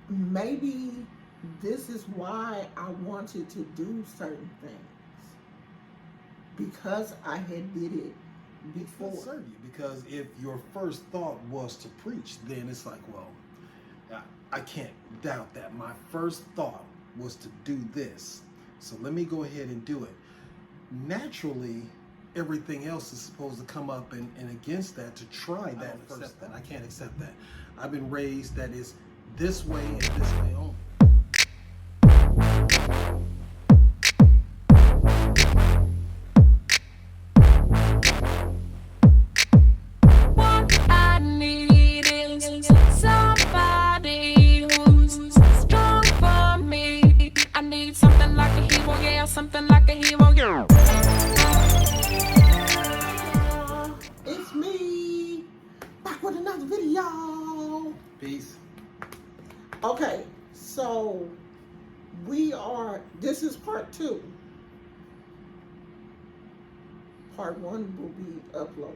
maybe this is why I wanted to do certain things because I had did it It'll before. serve you, because if your first thought was to preach, then it's like, well, I can't doubt that my first thought was to do this, so let me go ahead and do it. Naturally, everything else is supposed to come up and against that to try that first thought. I can't accept that. I've been raised that is this way and this way only. What I need is somebody who's strong for me. I need something like a hero, yeah, something like a hero, yeah. It's me back with another video. Peace. Okay, so this is part 2. Part 1 will be uploaded.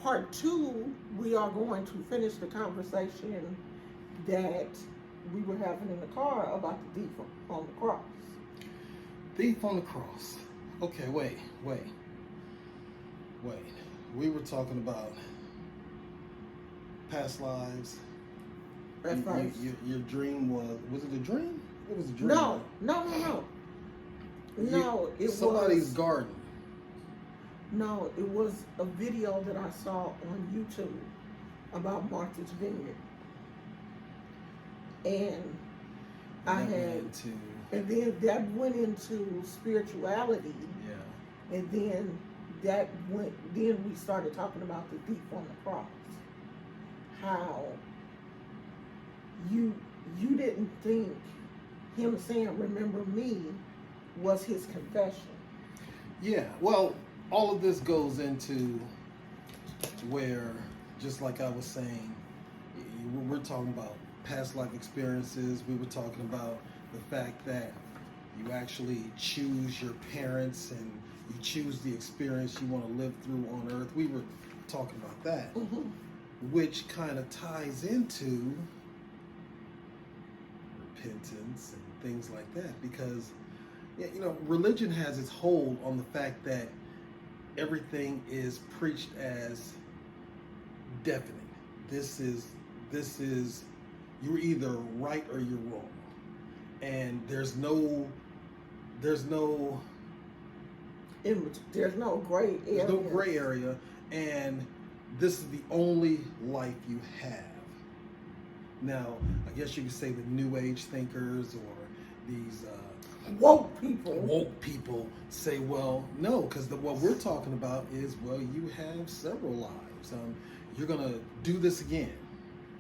Part 2, we are going to finish the conversation that we were having in the car about the thief on the cross. Thief on the cross. Okay, wait. We were talking about past lives. At first. Your dream was it a dream? It was a dream. No, right? no. It somebody's was garden. No, it was a video that I saw on YouTube about Martha's Vineyard. And and then that went into spirituality. Yeah. And then we started talking about the thief on the cross. How you didn't think him saying, "Remember me," was his confession. Yeah, well, all of this goes into where, just like I was saying, we're talking about past life experiences. We were talking about the fact that you actually choose your parents and you choose the experience you want to live through on earth. We were talking about that, which kind of ties into repentance and things like that, because religion has its hold on the fact that everything is preached as definite. This is you're either right or you're wrong, and there's no gray area. There's no gray area, and this is the only life you have. Now, I guess you could say the New Age thinkers or these woke people say, well, no, because what we're talking about is, well, you have several lives. You're gonna do this again.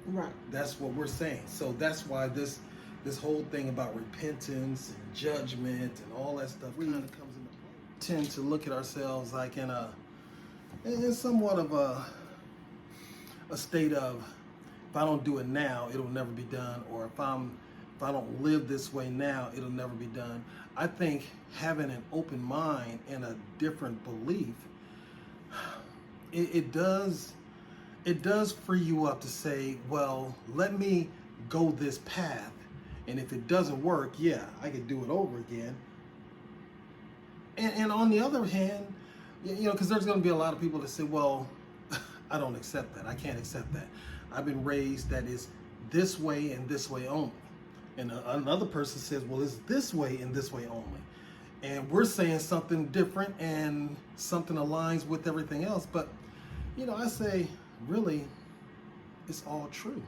Right. That's what we're saying. So that's why this whole thing about repentance and judgment and all that stuff kind of comes into play. Tend to look at ourselves like in somewhat of a state of, if I don't do it now, it'll never be done, or if I don't live this way now, it'll never be done. I think having an open mind and a different belief, it does free you up to say, well, let me go this path, and if it doesn't work, yeah, I could do it over again. And on the other hand, because there's going to be a lot of people that say, well, I don't accept that. I can't accept that. I've been raised that is this way and this way only. And another person says, well, it's this way and this way only. And we're saying something different and something aligns with everything else. But, I say, really, it's all true.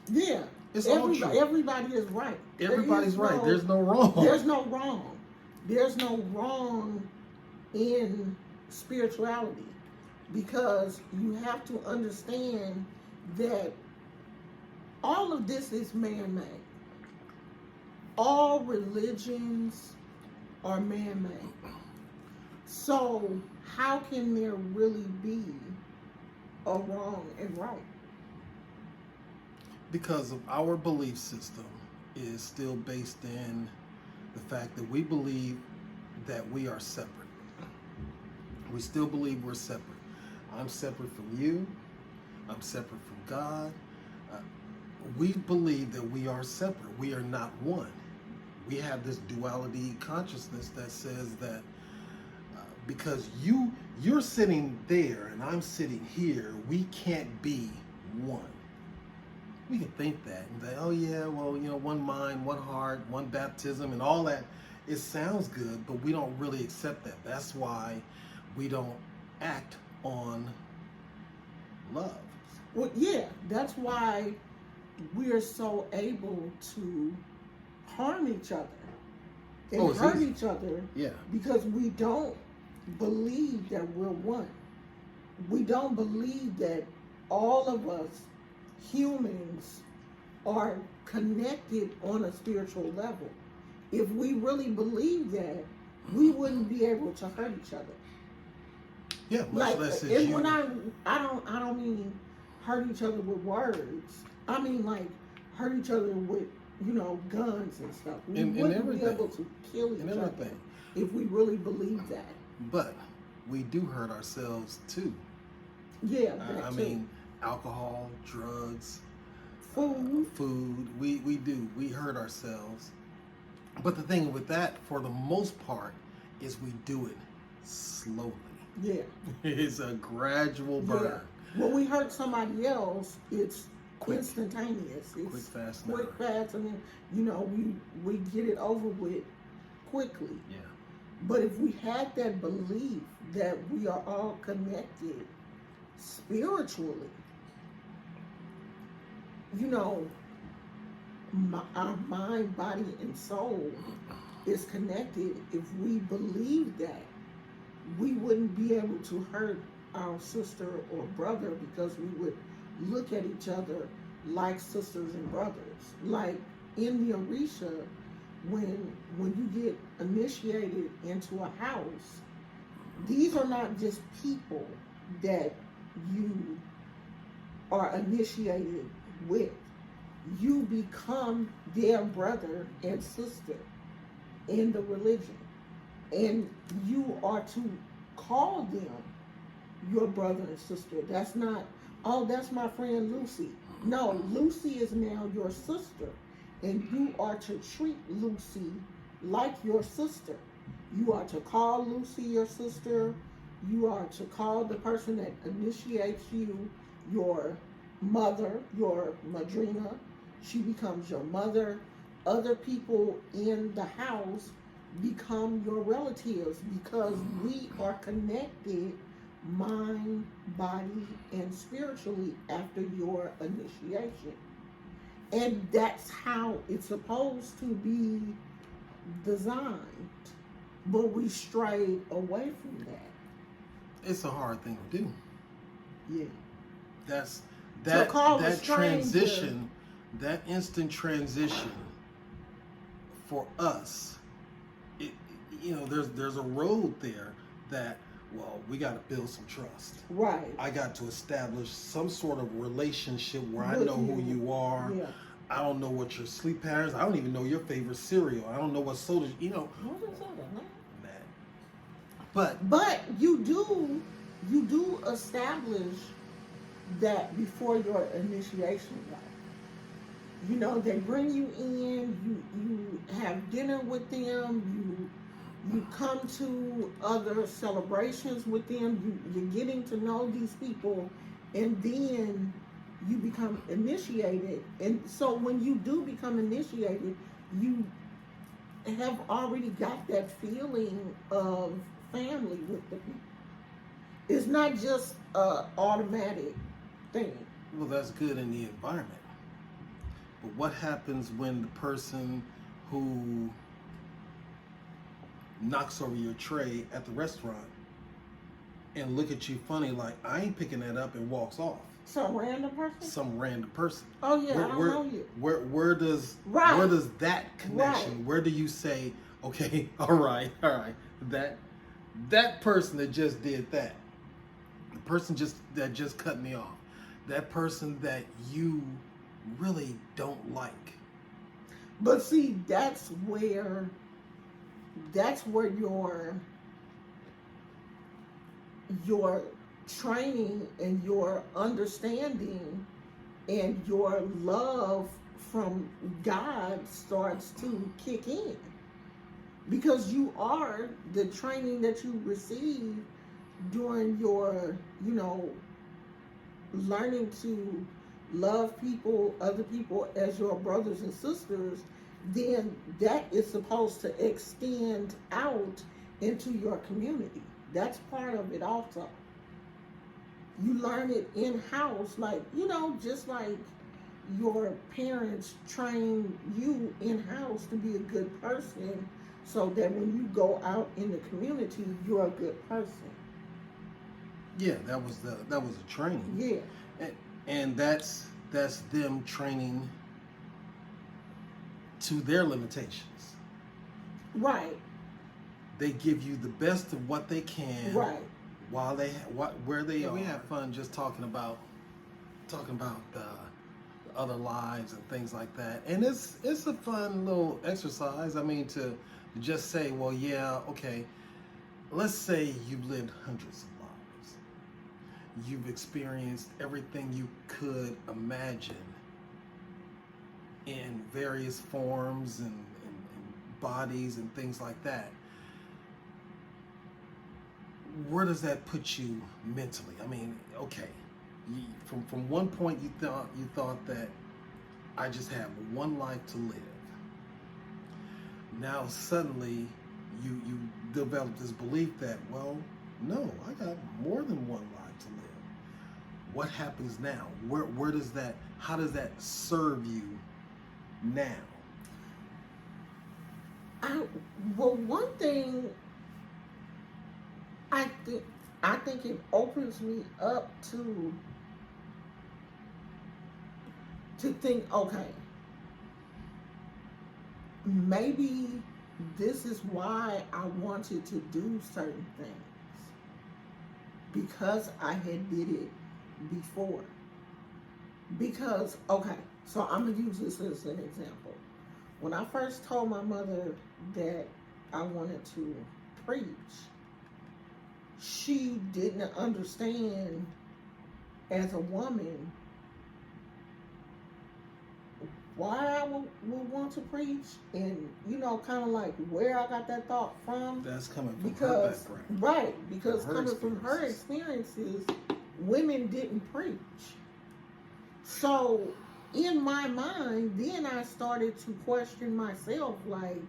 Yeah. It's all true. Everybody is right. Everybody's right. There's no wrong. There's no wrong. There's no wrong in spirituality, because you have to understand that all of this is man-made. All religions are man-made. So how can there really be a wrong and right? Because of our belief system is still based in the fact that we believe that we are separate. We still believe we're separate. I'm separate from you. I'm separate from God. we believe that we are separate. We are not one. We have this duality consciousness that says that because you're sitting there and I'm sitting here, we can't be one. We can think that and say, oh yeah, well, one mind, one heart, one baptism, and all that. It sounds good, but we don't really accept that. That's why we don't act on love. Well, yeah, that's why we are so able to harm each other and it's hurt easy. each other, Yeah. because we don't believe that we're one. We don't believe that all of us humans are connected on a spiritual level. If we really believe that, we wouldn't be able to hurt each other. Yeah, much less as and you. when I don't mean hurt each other with words. I mean like hurt each other with guns and stuff. We And wouldn't be everything. able to kill each And other everything. if we really believe that. But we do hurt ourselves too. Yeah, I mean, alcohol, drugs, food. food. We do. We hurt ourselves. But the thing with that, for the most part, is we do it slowly. Yeah. It's a gradual burn. Yeah. When we hurt somebody else, it's Quick. instantaneous. It's Quick, fast, quick, never. fast. I mean, we get it over with quickly. Yeah. But if we had that belief that we are all connected spiritually, our mind, body, and soul is connected. If we believe that, we wouldn't be able to hurt our sister or brother, because we would look at each other like sisters and brothers. Like in the Orisha, when you get initiated into a house, these are not just people that you are initiated with. You become their brother and sister in the religion. And you are to call them your brother and sister. That's not, oh, that's my friend Lucy. No, Lucy is now your sister. And you are to treat Lucy like your sister. You are to call Lucy your sister. You are to call the person that initiates you your mother, your madrina. She becomes your mother. Other people in the house become your relatives, because we are connected mind, body, and spiritually after your initiation. And that's how it's supposed to be designed. But we strayed away from that. It's a hard thing to do. Yeah. That's To call a that stranger. transition, that instant transition for us. There's a road there that, well, we got to build some trust. Right. I got to establish some sort of relationship where I With know who you. you are. Yeah. I don't know what your sleep patterns. I don't even know your favorite cereal. I don't know what soda. What is that, man? But But you do establish that before your initiation, though. They bring you in, you have dinner with them, you come to other celebrations with them, you're getting to know these people, and then you become initiated. And so when you do become initiated, you have already got that feeling of family with the people. It's not just an automatic thing. well, that's good in the environment. But what happens when the person who knocks over your tray at the restaurant and look at you funny like, I ain't picking that up, and walks off? Some random person? Some random person. Oh yeah, I don't know you. Where does Right. where does that connection? Right. Where do you say, okay, all right, that person that just did that, the person that just cut me off, that person that you really don't like. But see, that's where your training and your understanding and your love from God starts to kick in, because you are the training that you receive during your, learning to love people, other people as your brothers and sisters. Then that is supposed to extend out into your community. That's part of it also. You learn it in-house, like, just like your parents train you in-house to be a good person, so that when you go out in the community, you're a good person. Yeah, that was a training. Yeah. And that's them training to their limitations. Right. They give you the best of what they can. Right. While where they are. We have fun just talking about the other lives and things like that. And it's a fun little exercise. I mean, to just say, well, yeah, okay, let's say you've lived hundreds of lives. You've experienced everything you could imagine in various forms and bodies and things like that. Where does that put you mentally? I mean, okay, from one point you thought that I just have one life to live. Now suddenly you develop this belief that, well, no, I got more than one life to live. What happens now? How does that serve you now? One thing, I think it opens me up to think, okay, maybe this is why I wanted to do certain things, because I had did it before. Because, okay, so I'm gonna use this as an example. When I first told my mother that I wanted to preach, she didn't understand, as a woman, why I would want to preach, and kind of like where I got that thought from. That's coming from her background. Right, because coming from her experiences, women didn't preach. So in my mind, then I started to question myself, like,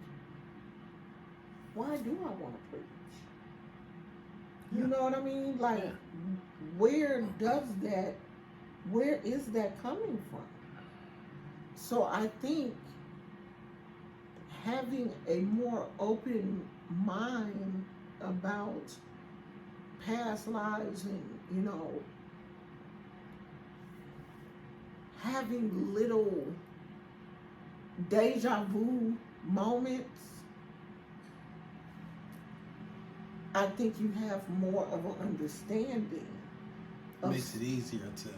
why do I want to preach? You know what I mean? Like, where is that coming from? So I think having a more open mind about past lives and, having little deja vu moments, I think you have more of an understanding. Makes it easier to.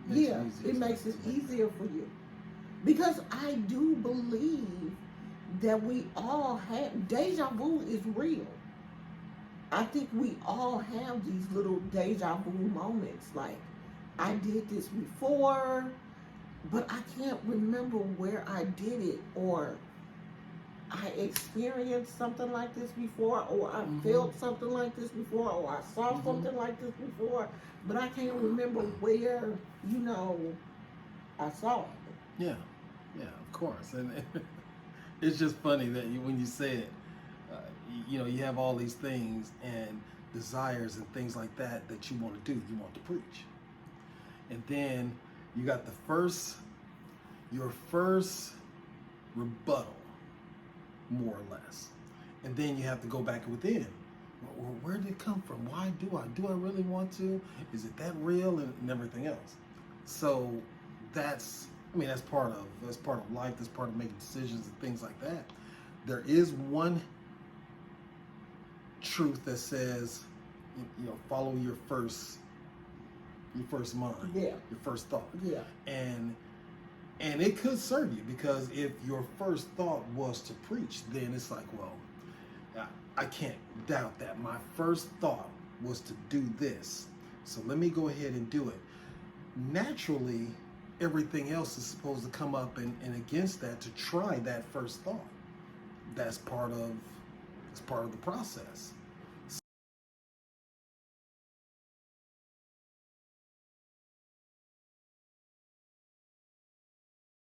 It makes it easier for you. Because I do believe that we all have, deja vu is real. I think we all have these little deja vu moments, like, I did this before, but I can't remember where I did it, or I experienced something like this before, or I felt something like this before, or I saw something like this before, but I can't remember where, I saw it. Yeah, of course. And it's just funny that when you say it, you have all these things and desires and things like that you want to do. You want to preach. And then you got your first rebuttal, more or less. And then you have to go back within. Well, where did it come from? Why do I really want to? Is it that real? And everything else. So that's part of life. That's part of making decisions and things like that. There is one truth that says, follow your first mind, your first thought. Yeah. And it could serve you, because if your first thought was to preach, then it's like, well, I can't doubt that. My first thought was to do this, so let me go ahead and do it. naturally everything else is supposed to come up and against that to try that first thought. That's part of the process.